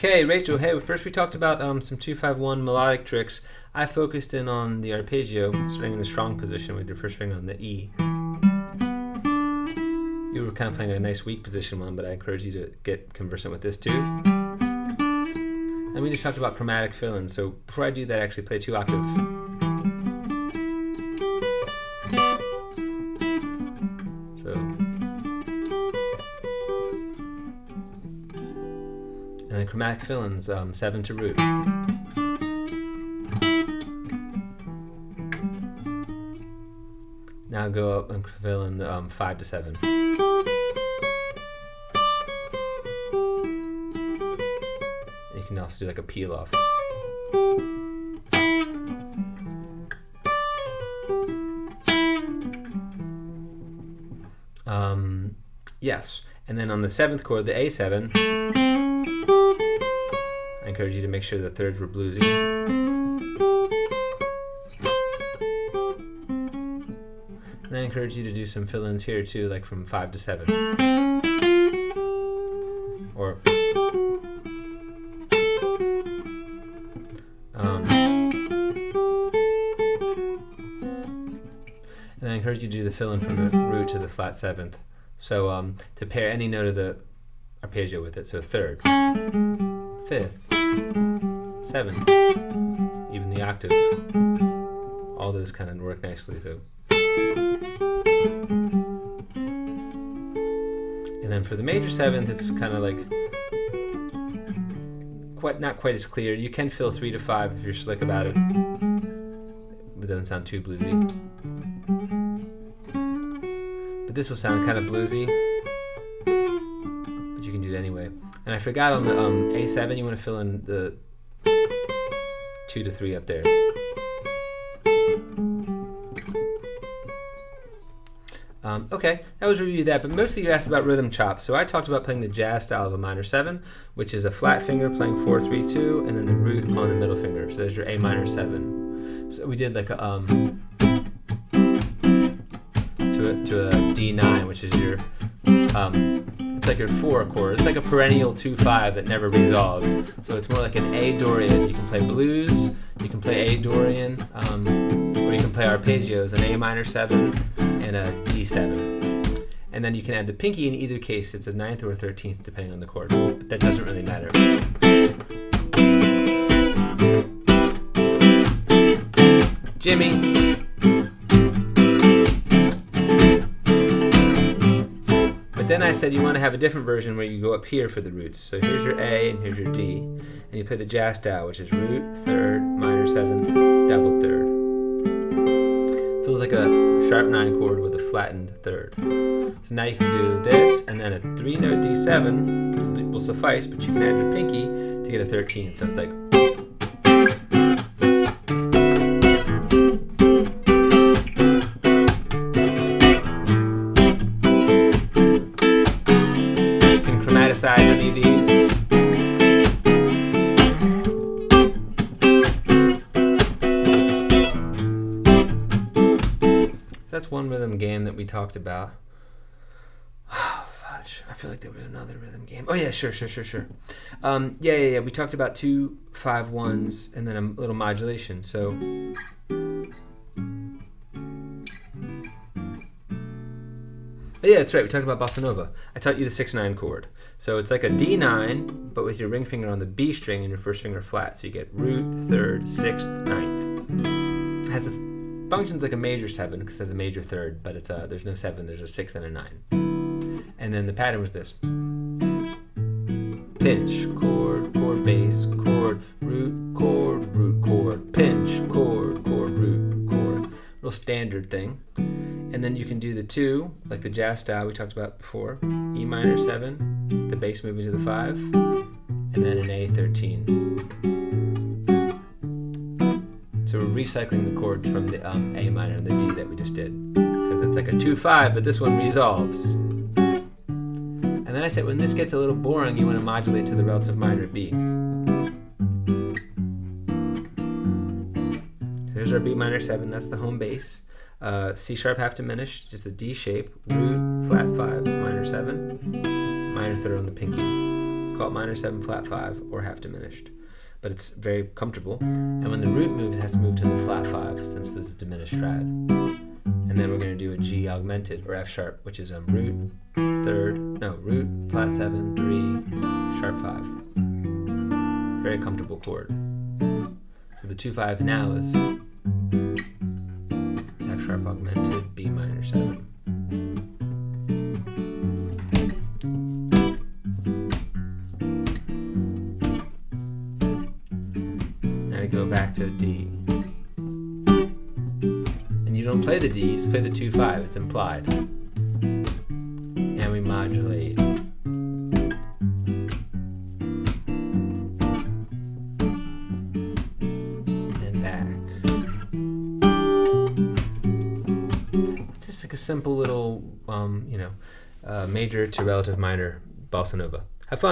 Okay, Rachel, hey, first we talked about some 2-5-1 melodic tricks. I focused in on the arpeggio, starting in the strong position with your first finger on the E. You were kind of playing a nice weak position one, but I encourage you to get conversant with this too. And we just talked about chromatic fill-in, so before I do that, I actually play 2 octaves. So, and then chromatic fill-ins, 7 to root. Now go up and fill in the 5 to 7. You can also do like a peel off. Yes, and then on the 7th chord, the A7, I encourage you to make sure the thirds were bluesy. And I encourage you to do some fill-ins here too, like from 5 to 7. Or and I encourage you to do the fill-in from the root to the flat 7th. So to pair any note of the arpeggio with it, so 3rd, 5th, 7th, even the octave, all those kind of work nicely. So, and then for the major 7th, it's kind of like not quite as clear. You can fill 3 to 5 if you're slick about it. It doesn't sound too bluesy. But this will sound kind of bluesy. But you can do it anyway. And I forgot on the A7, you want to fill in the 2 to 3 up there. Okay, that was review that, but mostly you asked about rhythm chops. So I talked about playing the jazz style of a minor 7, which is a flat finger playing 4, 3, 2, and then the root on the middle finger. So there's your A minor 7. So we did like a to a D9, which is your it's like your 4 chord. It's like a perennial 2-5 that never resolves. So it's more like an A Dorian. You can play blues, you can play A Dorian, or you can play arpeggios, an A minor 7 and a D7. And then you can add the pinky. In either case, it's a 9th or a 13th, depending on the chord. But that doesn't really matter. Jimmy. But then I said you want to have a different version where you go up here for the roots. So here's your A and here's your D. And you play the jazz style, which is root, 3rd, minor 7th, double 3rd. Feels like a sharp 9 chord with a flattened 3rd. So now you can do this, and then a 3-note D7 will suffice, but you can add your pinky to get a 13. So it's like. You can chromaticize any of these. That's one rhythm game that we talked about. Oh, fudge. I feel like there was another rhythm game. Oh, yeah, sure. Yeah. We talked about 2-5-1s and then a little modulation. So, yeah, that's right. We talked about bossa nova. I taught you the 6-9 chord. So it's like a D9, but with your ring finger on the B string and your first finger flat. So you get root, 3rd, 6th, 9th. It has a functions like a major 7 because it has a major 3rd, but it's there's no 7, there's a 6 and a 9. And then the pattern was this. Pinch, chord, chord, bass, chord, root, chord, pinch, chord, root, chord. Real standard thing. And then you can do the 2, like the jazz style we talked about before. E minor 7, the bass moving to the 5, and then an A13. So we're recycling the chords from the A minor and the D that we just did. Because it's like a 2-5, but this one resolves. And then I said when this gets a little boring, you want to modulate to the relative minor B. So here's our B minor 7, that's the home bass. C sharp half diminished, just a D shape, root, flat 5, minor 7, minor 3rd on the pinky. call it minor 7 flat 5 or half diminished. But it's very comfortable. And when the root moves, it has to move to the flat 5 since this is a diminished trad. And then we're going to do a G augmented, or F sharp, which is root, root, flat 7, 3, sharp 5. Very comfortable chord. So the 2-5 now is F sharp augmented, B minor 7. Now we go back to D. And you don't play the D, you just play the 2-5, it's implied. And we modulate. And back. It's just like a simple little, major to relative minor bossa nova.